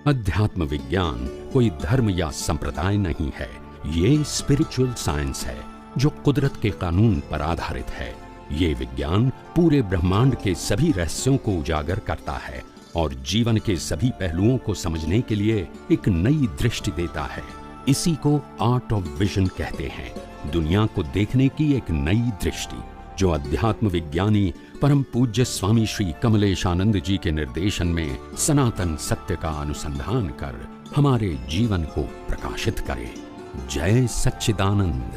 अध्यात्म विज्ञान कोई धर्म या संप्रदाय नहीं है, ये स्पिरिचुअल साइंस है जो कुदरत के कानून पर आधारित है। ये विज्ञान पूरे ब्रह्मांड के सभी रहस्यों को उजागर करता है और जीवन के सभी पहलुओं को समझने के लिए एक नई दृष्टि देता है। इसी को आर्ट ऑफ विजन कहते हैं, दुनिया को देखने की एक नई दृष्टि, जो अध्यात्म विज्ञानी परम पूज्य स्वामी श्री कमलेशानंद जी के निर्देशन में सनातन सत्य का अनुसंधान कर हमारे जीवन को प्रकाशित करे। जय सच्चिदानंद।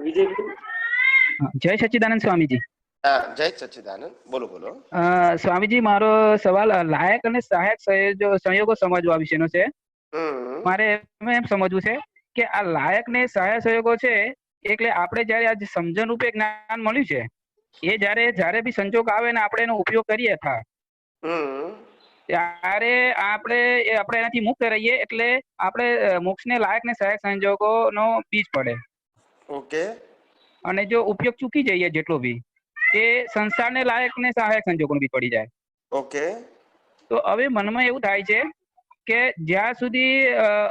વિજય જય સચ્ચિદાનંદ સ્વામીજી। જય સચ્ચિદાનંદ, બોલો બોલો। સ્વામીજી, મારો સવાલ લાયક અને સહાયક સંયોગો સમજવા વિશેનો છે। મારે એમ સમજવું છે કે આ લાયક ને સહાયક સંયોગો છે એટલે આપણે જયારે આ સમજણ રૂપે જ્ઞાન મળ્યું છે એ જયારે બી સંજોગ આવે ને આપણે એનો ઉપયોગ કરીએ ત્યારે આપણે એનાથી મુક્ત રહીએ, એટલે આપણે મોક્ષને લાયક ને સહાયક સંજોગો નો બીજ પડે। ઓકે। અને જો ઉપયોગ ચૂકી જઈએ જેટલો બી, એ સંસારને લાયક ને સહાયક સંજોગો બી પડી જાય। ઓકે। તો હવે મનમાં એવું થાય છે કે જ્યાં સુધી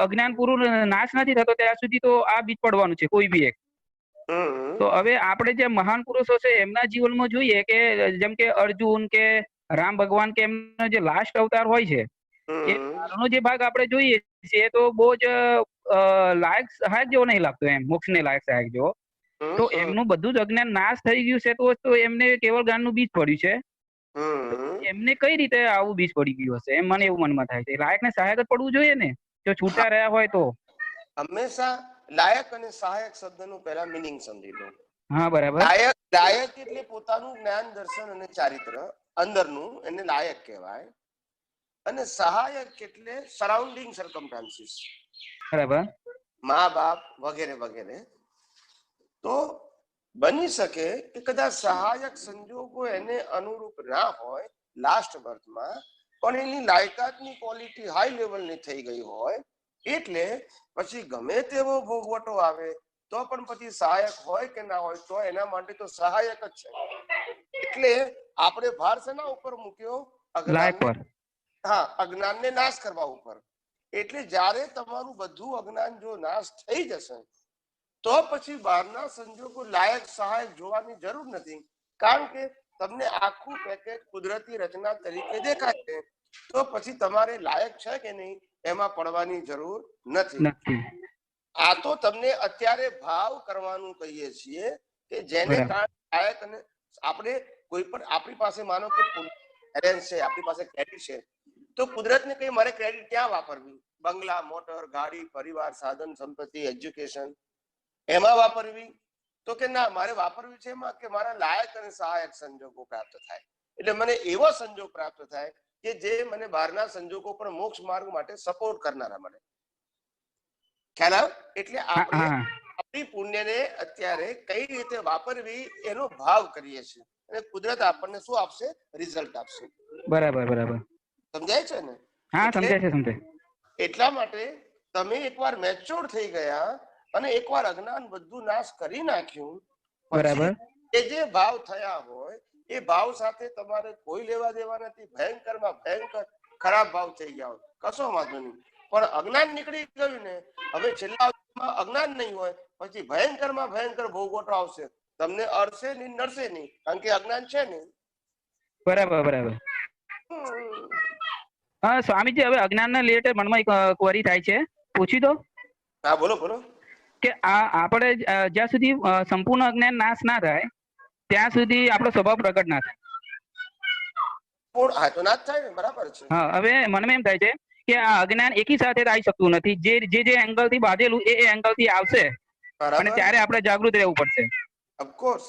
અજ્ઞાન પૂરું નાશ નથી થતો ત્યાં સુધી તો આ બીજ પડવાનું છે કોઈ બી એક। તો હવે આપણે જે મહાન પુરુષો છે એમના જીવનમાં જોઈએ કે જેમ કે અર્જુન કે રામ ભગવાન કે એમનો જે લાસ્ટ અવતાર હોય છે એનો જે ભાગ આપણે જોઈએ છીએ તો બહુ જ લાયક સહાયક જેવો નહીં લાગતો, એમ મોક્ષને લાયક સહાયક જેવો। તો એમનું બધું જ અજ્ઞાન નાશ થઈ ગયું છે તો એમને કેવળ જ્ઞાનનું બીજ પડ્યું છે। એમને કઈ રીતે આવું બીજ પડી ગયું હશે એમ મને એવું મનમાં થાય છે। લાયક ને સહાયક જ પડવું જોઈએ ને જો છૂટા રહ્યા હોય તો। હંમેશા લાયક અને સહાયક શબ્દનું પહેલા મિનિંગ સમજી લો। હા, બરાબર। લાયક એટલે પોતાનું જ્ઞાન દર્શન અને ચારિત્ર અંદરનું, એને લાયક કહેવાય। અને સહાયક એટલે સરાઉન્ડિંગ સર્કમસ્ટાન્સીસ, બરાબર, મા બાપ વગેરે વગેરે। તો બની શકે કે કદાચ સહાયક સંજોગો એને અનુરૂપ ના હોય લાસ્ટ બર્થમાં, પણ એની લાયકાતની ક્વોલિટી હાઈ લેવલની થઈ ગઈ હોય એટલે પછી ગમે તેવો ભોગવટો આવે તો પણ પછી સહાયક હોય કે ના હોય તો એના માટે તો સહાયક જ છે। એટલે આપણે ભાર શેના ઉપર મૂક્યો? અજ્ઞાનને નાશ કરવા ઉપર। એટલે જ્યારે તમારું બધું અજ્ઞાન જો નાશ થઈ જશે તો પછી બહારના સંજોગો લાયક સહાયક જોવાની જરૂર નથી, કારણ કે તમને આખું પેકેજ કુદરતી રચના તરીકે દેખાય છે। તો પછી તમારે લાયક છે કે નહીં એમાં પડવાની જરૂર નથી। આ તો તમને અત્યારે ભાવ કરવાનું કહીએ છીએ કે જેને કારણે લાયક, અને આપણે કોઈ પણ આપણી પાસે માનો કે બેલેન્સ છે, આપણી પાસે ક્રેડિટ છે, તો કુદરતને કઈ મારે ક્રેડિટ ક્યાં વાપરવી? બંગલા, મોટર, ગાડી, પરિવાર, સાધન, સંપત્તિ, એજ્યુકેશન એમાં વાપરવી? તો કે ના, મારે વાપરવી છે એમાં કે મારા લાયક અને સહાયક સંજોગો પ્રાપ્ત થાય। એટલે મને એવો સંજોગ પ્રાપ્ત થાય કે જે મને બહારના સંજોગો પર મોક્ષ માર્ગ માટે સપોર્ટ કરનારા મળે। ખ્યાલ આવે? એટલે આપણે આપણી પુણ્યને અત્યારે કઈ રીતે વાપરવી એનો ભાવ કરીએ છીએ અને કુદરત આપણને શું આપશે? રિઝલ્ટ આપશે। બરાબર, બરાબર, સમજાય છે ને? હા, સમજાય છે, સમજાય। એટલા માટે તમે એકવાર મેચ્યોર થઈ ગયા અને એકવાર અજ્ઞાન બધું નાશ કરી નાખ્યું પછી જે ભાવ થયા હોય એ ભાવ સાથે તમારે કોઈ લેવા દેવા નથી। ભયંકરમાં ભયંકર ખરાબ ભાવ થઈ ગયા હોય કશો વાંધો નહીં, પણ અજ્ઞાન નીકળી ગયું ને, હવે છેલ્લા અજ્ઞાન નહીં હોય પછી ભયંકરમાં ભયંકર ભોગવટો આવશે, તમને અડશે નહીં, નડશે નહીં, કારણ કે અજ્ઞાન છે નહીં। બરાબર, બરાબર। હા સ્વામીજી, હવે અજ્ઞાનના રિલેટેડ મનમાં એક ક્વેરી થાય છે, પૂછી દો? હા, બોલો બોલો। કે આપણે જ્યાં સુધી સંપૂર્ણ અજ્ઞાન નાશ ના થાય ત્યાં સુધી આપણો સ્વભાવ પ્રગટ ના થાય। હા, તો ના જ થાય ને, બરાબર છે। હા, હવે મનમાં એમ થાય છે કે આ અજ્ઞાન એકી સાથે આવી શકતું નથી, જે એંગલ થી બાંધેલું એ એંગલ થી આવશે અને ત્યારે આપણે જાગૃત રહેવું પડશે। ઓફકોર્સ।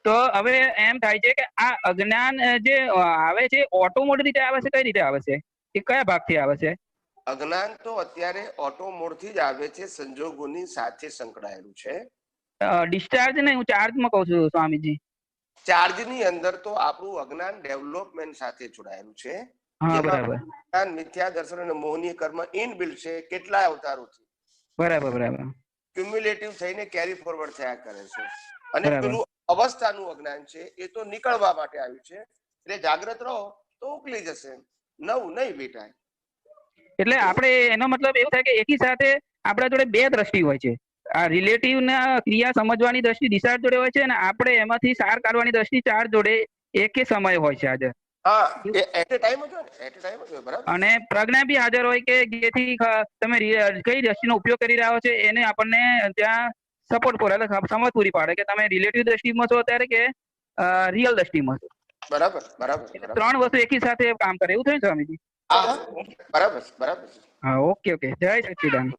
તો હવે એમ થાય છે કે આ અજ્ઞાન જે આવે છે ઓટોમેટિક રીતે આવે છે, કઈ રીતે આવે છે, એ કયા ભાગથી આવે છે? અજ્ઞાન તો અત્યારે ઓટો મોડ થી જ આવે છે, સંજોગોની સાથે સંકળાયેલું છે। ડિસ્ચાર્જ નહીં, હું ચાર્જમાં કહું છું સ્વામીજી। ચાર્જની અંદર તો આપણું અજ્ઞાન ડેવલપમેન્ટ સાથે જોડાયેલું છે। હા, બરાબર। જ્ઞાન, મિથ્યા દર્શન અને મોહનીય કર્મ ઇનબિલ્ટ છે કેટલાય અવતારોથી। બરાબર, બરાબર। ક્યુમ્યુલેટિવ થઈને કેરી ફોરવર્ડ થયા કરે છે। અને પેલું અવસ્થાનું અજ્ઞાન છે એ તો નીકળવા માટે આવ્યું છે, એટલે જાગ્રત રહો તો ઉકલી જશે, નવું નહીં બેટા. એટલે આપણે એનો મતલબ એવું થાય કે એકી સાથે આપણા જોડે બે દ્રષ્ટિ હોય છે, આ રિલેટિવ ના ક્રિયા સમજવાની દ્રષ્ટિ દિશાર્થ જોડે હોય છે, અને આપણે એમાંથી સાર કાઢવાની દ્રષ્ટિ ચાર જોડે એકે સમય હોય છે હાજર. અને પ્રજ્ઞા બી હાજર હોય કે જેથી તમે કઈ દ્રષ્ટિનો ઉપયોગ કરી રહ્યા છો એને આપણને ત્યાં સપોર્ટ પૂરા સમજ પૂરી પાડે કે તમે રિલેટિવ દ્રષ્ટિમાં છો અત્યારે કે રિયલ દ્રષ્ટિમાં છો. બરાબર બરાબર. ત્રણ વસ્તુ એકી સાથે કામ કરે એવું થયું સ્વામીજી? બરાબર બરાબર. હા, ઓકે ઓકે. જય સચ્ચિદાનંદ.